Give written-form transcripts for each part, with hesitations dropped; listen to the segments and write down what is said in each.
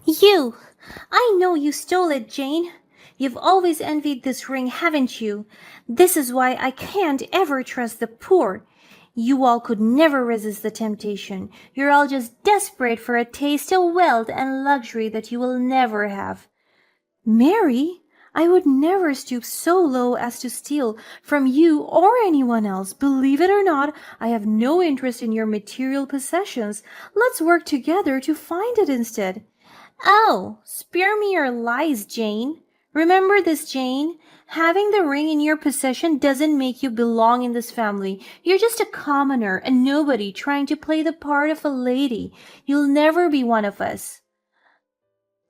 You! I know you stole it, Jane. You've always envied this ring, haven't you? This is why I can't ever trust the poor. You all could never resist the temptation. You're all just desperate for a taste of wealth and luxury that you will never have. Mary, I would never stoop so low as to steal from you or anyone else. Believe it or not, I have no interest in your material possessions. Let's work together to find it instead. Oh, spare me your lies, Jane. Remember this, Jane. Having the ring in your possession doesn't make you belong in this family. You're just a commoner, a nobody trying to play the part of a lady. You'll never be one of us.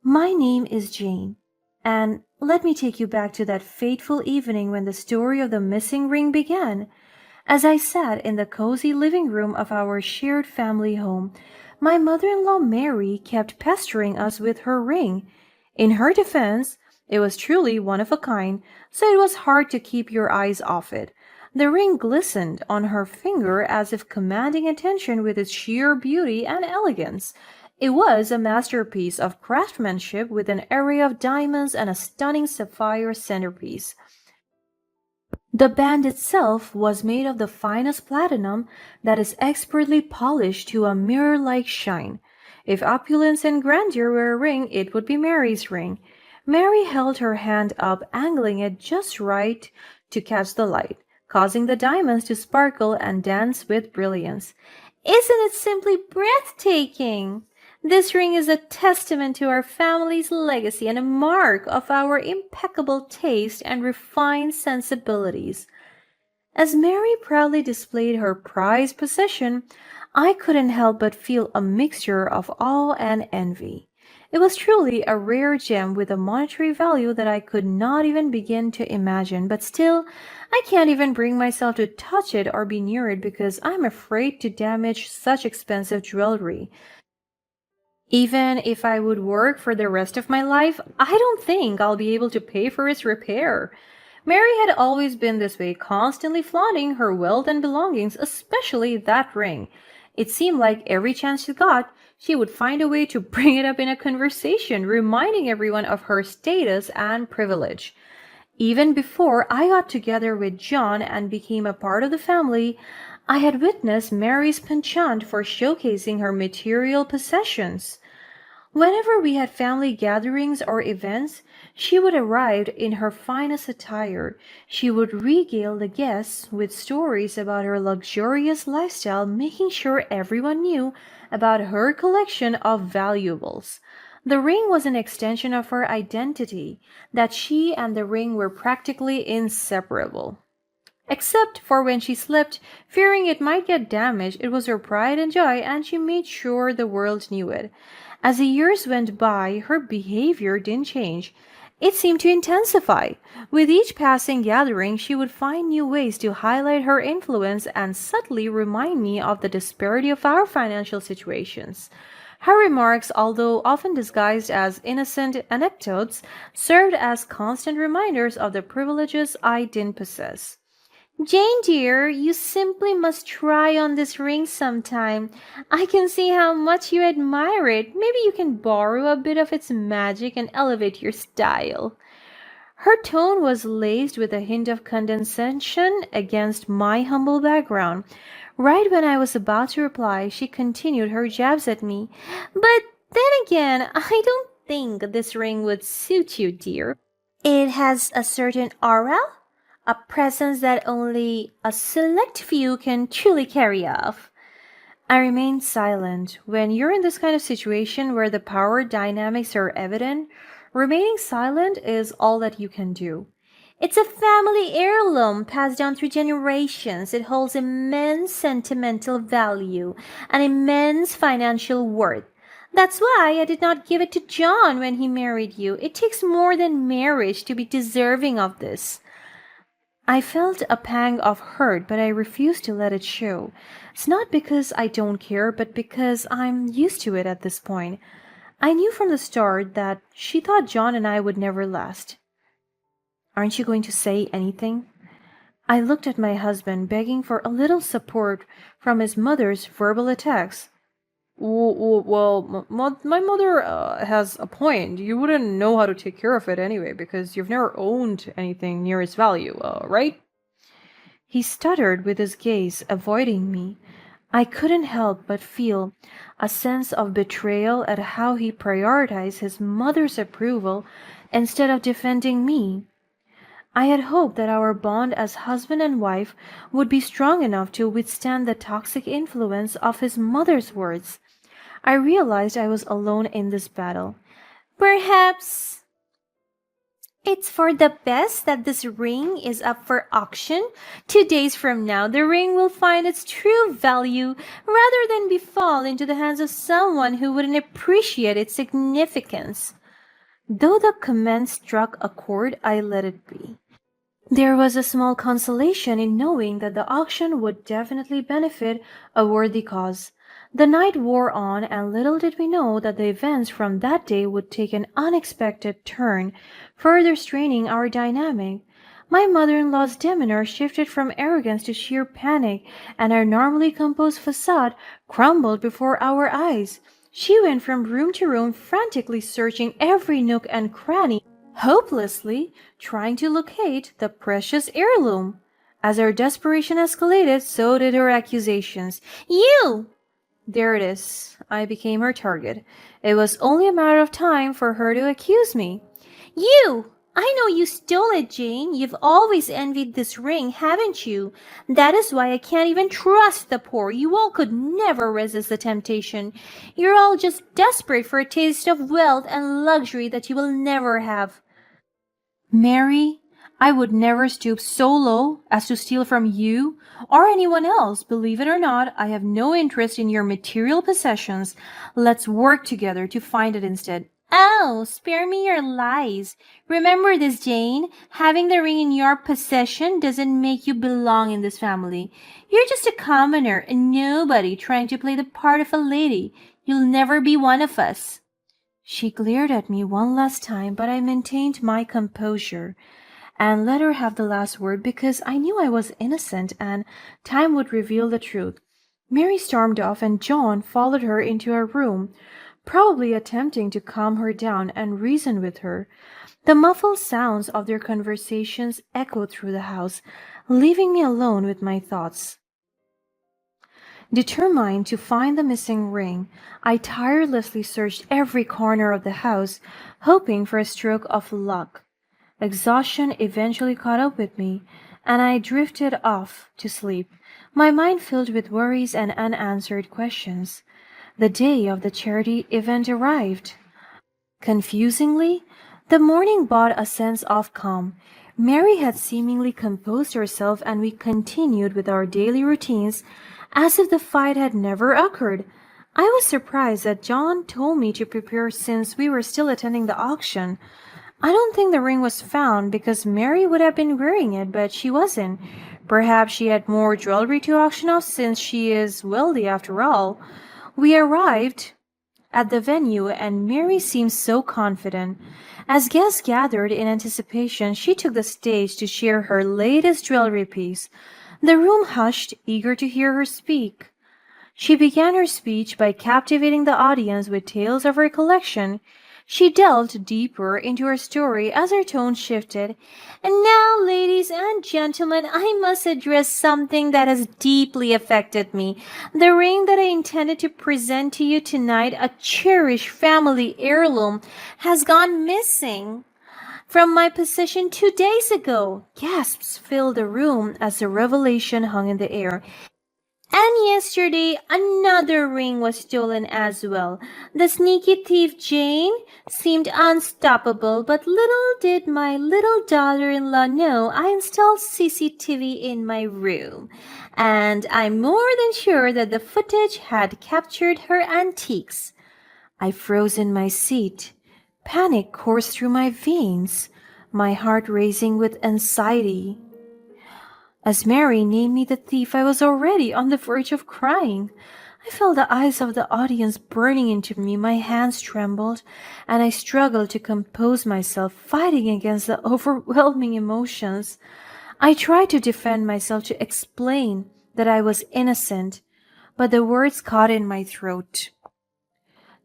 My name is Jane, and let me take you back to that fateful evening when the story of the missing ring began. As I sat in the cozy living room of our shared family home, my mother-in-law Mary kept pestering us with her ring. In her defense, it was truly one of a kind, so it was hard to keep your eyes off it. The ring glistened on her finger as if commanding attention with its sheer beauty and elegance. It was a masterpiece of craftsmanship with an array of diamonds and a stunning sapphire centerpiece. The band itself was made of the finest platinum that is expertly polished to a mirror-like shine. If opulence and grandeur were a ring, it would be Mary's ring. Mary held her hand up, angling it just right to catch the light, causing the diamonds to sparkle and dance with brilliance. Isn't it simply breathtaking? This ring is a testament to our family's legacy and a mark of our impeccable taste and refined sensibilities. As Mary proudly displayed her prized possession, I couldn't help but feel a mixture of awe and envy. It was truly a rare gem with a monetary value that I could not even begin to imagine, but still, I can't even bring myself to touch it or be near it because I'm afraid to damage such expensive jewelry. Even if I would work for the rest of my life, I don't think I'll be able to pay for its repair. Mary had always been this way, constantly flaunting her wealth and belongings, especially that ring. It seemed like every chance she got, she would find a way to bring it up in a conversation, reminding everyone of her status and privilege. Even before I got together with John and became a part of the family, I had witnessed Mary's penchant for showcasing her material possessions. Whenever we had family gatherings or events, she would arrive in her finest attire. She would regale the guests with stories about her luxurious lifestyle, making sure everyone knew about her collection of valuables. The ring was an extension of her identity, that she and the ring were practically inseparable. Except for when she slept, fearing it might get damaged, it was her pride and joy, and she made sure the world knew it. As the years went by, her behavior didn't change. It seemed to intensify. With each passing gathering, she would find new ways to highlight her influence and subtly remind me of the disparity of our financial situations. Her remarks, although often disguised as innocent anecdotes, served as constant reminders of the privileges I didn't possess. Jane dear, you simply must try on this ring sometime. I can see how much you admire it. Maybe you can borrow a bit of its magic and elevate your style. Her tone was laced with a hint of condescension against my humble background. Right when I was about to reply, she continued her jabs at me. But then again, I don't think this ring would suit you, dear. It has a certain aura, a presence that only a select few can truly carry off. I remained silent. When you're in this kind of situation where the power dynamics are evident, remaining silent is all that you can do. It's a family heirloom passed down through generations. It holds immense sentimental value and immense financial worth. That's why I did not give it to John when he married you. It takes more than marriage to be deserving of this. I felt a pang of hurt, but I refused to let it show. It's not because I don't care, but because I'm used to it at this point. I knew from the start that she thought John and I would never last. Aren't you going to say anything? I looked at my husband, begging for a little support from his mother's verbal attacks. My mother has a point. You wouldn't know how to take care of it anyway because you've never owned anything near its value, right? He stuttered with his gaze, avoiding me. I couldn't help but feel a sense of betrayal at how he prioritized his mother's approval instead of defending me. I had hoped that our bond as husband and wife would be strong enough to withstand the toxic influence of his mother's words. I realized I was alone in this battle. Perhaps it's for the best that this ring is up for auction. 2 days from now, the ring will find its true value rather than be fall into the hands of someone who wouldn't appreciate its significance. Though the comment struck a chord, I let it be. There was a small consolation in knowing that the auction would definitely benefit a worthy cause. The night wore on, and little did we know that the events from that day would take an unexpected turn, further straining our dynamic. My mother-in-law's demeanor shifted from arrogance to sheer panic, and our normally composed facade crumbled before our eyes. She went from room to room, frantically searching every nook and cranny, hopelessly trying to locate the precious heirloom. As her desperation escalated, so did her accusations. You! There it is. I became her target. It was only a matter of time for her to accuse me. You! I know you stole it, Jane. You've always envied this ring, haven't you? That is why I can't even trust the poor. You all could never resist the temptation. You're all just desperate for a taste of wealth and luxury that you will never have. Mary, I would never stoop so low as to steal from you or anyone else. Believe it or not, I have no interest in your material possessions. Let's work together to find it instead. Oh, spare me your lies. Remember this, Jane. Having the ring in your possession doesn't make you belong in this family. You're just a commoner, a nobody trying to play the part of a lady. You'll never be one of us. She glared at me one last time, but I maintained my composure and let her have the last word because I knew I was innocent and time would reveal the truth. Mary stormed off and John followed her into her room, probably attempting to calm her down and reason with her. The muffled sounds of their conversations echoed through the house, leaving me alone with my thoughts. Determined to find the missing ring, I tirelessly searched every corner of the house, hoping for a stroke of luck. Exhaustion eventually caught up with me, and I drifted off to sleep, my mind filled with worries and unanswered questions. The day of the charity event arrived. Confusingly, the morning brought a sense of calm. Mary had seemingly composed herself, and we continued with our daily routines as if the fight had never occurred. I was surprised that John told me to prepare since we were still attending the auction. I don't think the ring was found because Mary would have been wearing it, but she wasn't. Perhaps she had more jewelry to auction off since she is wealthy after all. We arrived at the venue and Mary seemed so confident. As guests gathered in anticipation, she took the stage to share her latest jewelry piece. The room hushed, eager to hear her speak. She began her speech by captivating the audience with tales of her collection. She delved deeper into her story as her tone shifted. And now, ladies and gentlemen, I must address something that has deeply affected me. The ring that I intended to present to you tonight, a cherished family heirloom, has gone missing from my possession 2 days ago. Gasps filled the room as the revelation hung in the air. And yesterday, another ring was stolen as well. The sneaky thief Jane seemed unstoppable, but little did my little daughter-in-law know I installed CCTV in my room. And I'm more than sure that the footage had captured her antiques. I froze in my seat. Panic coursed through my veins, my heart racing with anxiety. As Mary named me the thief, I was already on the verge of crying. I felt the eyes of the audience burning into me, my hands trembled, and I struggled to compose myself, fighting against the overwhelming emotions. I tried to defend myself, to explain that I was innocent, but the words caught in my throat.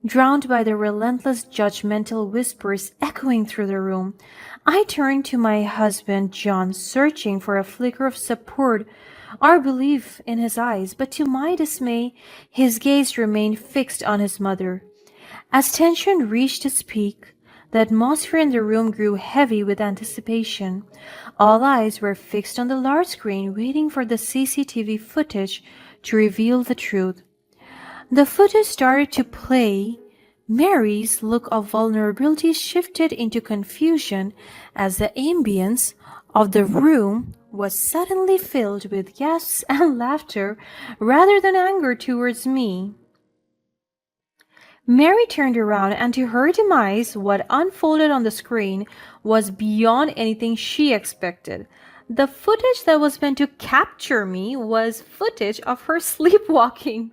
Drowned by the relentless judgmental whispers echoing through the room, I turned to my husband, John, searching for a flicker of support or belief in his eyes, but to my dismay, his gaze remained fixed on his mother. As tension reached its peak, the atmosphere in the room grew heavy with anticipation. All eyes were fixed on the large screen, waiting for the CCTV footage to reveal the truth. The footage started to play. Mary's look of vulnerability shifted into confusion as the ambience of the room was suddenly filled with gasps and laughter rather than anger towards me. Mary turned around, and to her demise, what unfolded on the screen was beyond anything she expected. The footage that was meant to capture me was footage of her sleepwalking.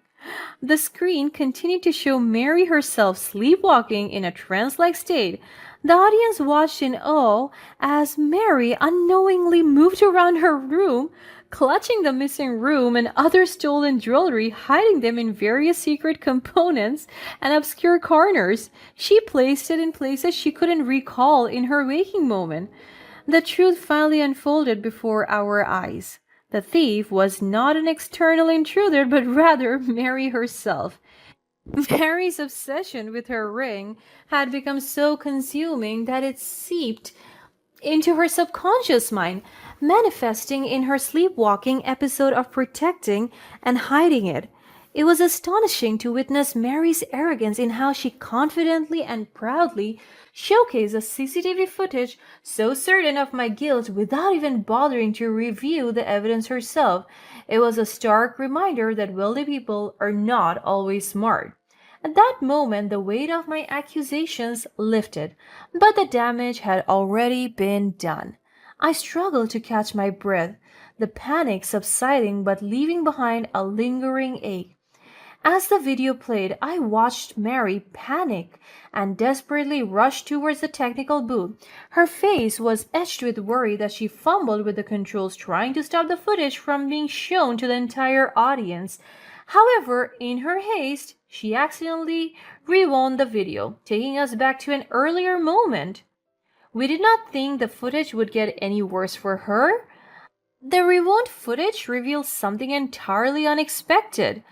The screen continued to show Mary herself sleepwalking in a trance-like state. The audience watched in awe as Mary unknowingly moved around her room, clutching the missing room and other stolen jewelry, hiding them in various secret components and obscure corners. She placed it in places she couldn't recall in her waking moment. The truth finally unfolded before our eyes. The thief was not an external intruder, but rather Mary herself. Mary's obsession with her ring had become so consuming that it seeped into her subconscious mind, manifesting in her sleepwalking episode of protecting and hiding it. It was astonishing to witness Mary's arrogance in how she confidently and proudly showcased the CCTV footage, so certain of my guilt without even bothering to review the evidence herself. It was a stark reminder that wealthy people are not always smart. At that moment, the weight of my accusations lifted, but the damage had already been done. I struggled to catch my breath, the panic subsiding but leaving behind a lingering ache. As the video played, I watched Mary panic and desperately rush towards the technical booth. Her face was etched with worry that she fumbled with the controls, trying to stop the footage from being shown to the entire audience. However, in her haste, she accidentally rewound the video, taking us back to an earlier moment. We did not think the footage would get any worse for her. The rewound footage revealed something entirely unexpected.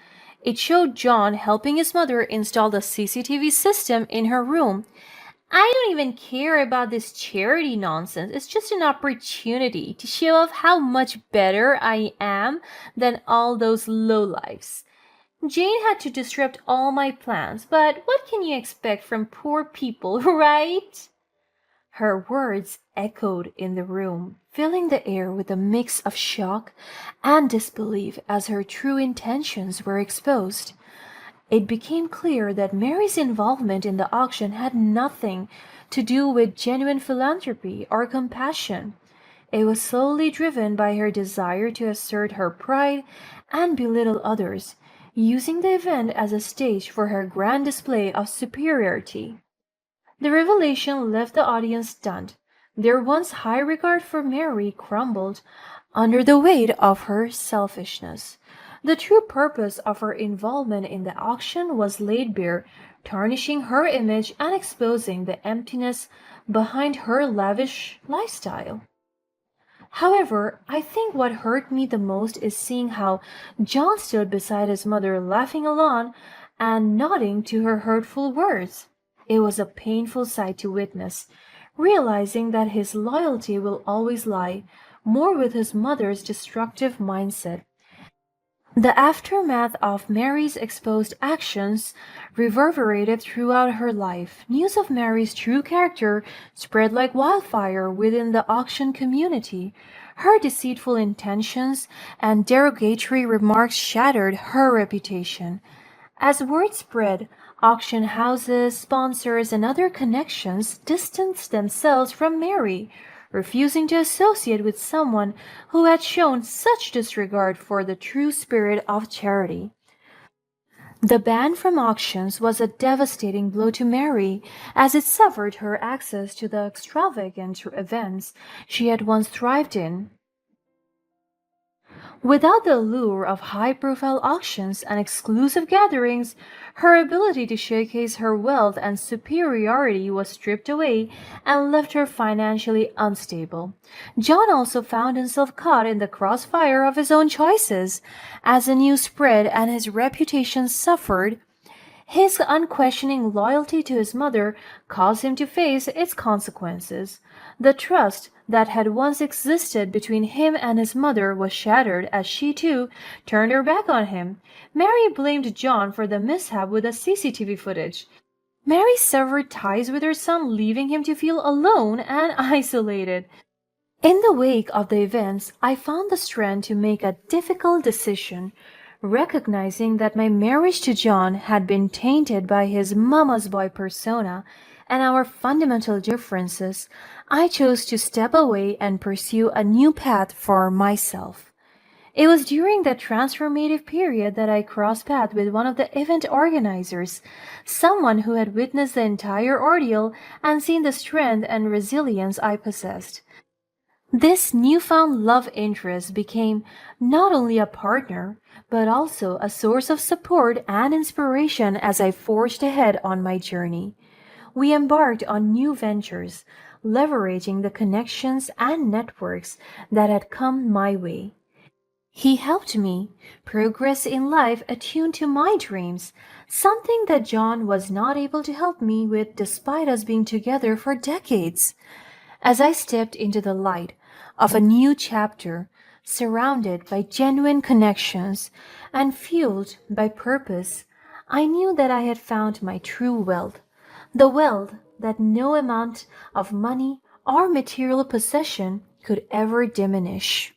It showed John helping his mother install the CCTV system in her room. I don't even care about this charity nonsense. It's just an opportunity to show off how much better I am than all those lowlifes. Jane had to disrupt all my plans, but what can you expect from poor people, right? Her words echoed in the room, filling the air with a mix of shock and disbelief as her true intentions were exposed. It became clear that Mary's involvement in the auction had nothing to do with genuine philanthropy or compassion. It was solely driven by her desire to assert her pride and belittle others, using the event as a stage for her grand display of superiority. The revelation left the audience stunned. Their once high regard for Mary crumbled under the weight of her selfishness. The true purpose of her involvement in the auction was laid bare, tarnishing her image and exposing the emptiness behind her lavish lifestyle. However, I think what hurt me the most is seeing how John stood beside his mother, laughing along and nodding to her hurtful words. It was a painful sight to witness, realizing that his loyalty will always lie more with his mother's destructive mindset. The aftermath of Mary's exposed actions reverberated throughout her life. News of Mary's true character spread like wildfire within the auction community. Her deceitful intentions and derogatory remarks shattered her reputation. As word spread, auction houses, sponsors, and other connections distanced themselves from Mary, refusing to associate with someone who had shown such disregard for the true spirit of charity. The ban from auctions was a devastating blow to Mary, as it severed her access to the extravagant events she had once thrived in. Without the allure of high-profile auctions and exclusive gatherings, her ability to showcase her wealth and superiority was stripped away and left her financially unstable. John also found himself caught in the crossfire of his own choices. As the news spread and his reputation suffered, his unquestioning loyalty to his mother caused him to face its consequences. The trust that had once existed between him and his mother was shattered as she too turned her back on him. Mary blamed John for the mishap with the CCTV footage. Mary severed ties with her son, leaving him to feel alone and isolated. In the wake of the events, I found the strength to make a difficult decision. Recognizing that my marriage to John had been tainted by his mama's boy persona and our fundamental differences, I chose to step away and pursue a new path for myself. It was during that transformative period that I crossed paths with one of the event organizers, someone who had witnessed the entire ordeal and seen the strength and resilience I possessed. This newfound love interest became not only a partner, but also a source of support and inspiration as I forged ahead on my journey. We embarked on new ventures, leveraging the connections and networks that had come my way. He helped me progress in life attuned to my dreams, something that John was not able to help me with despite us being together for decades. As I stepped into the light of a new chapter, surrounded by genuine connections and fueled by purpose, I knew that I had found my true wealth, the wealth that no amount of money or material possession could ever diminish.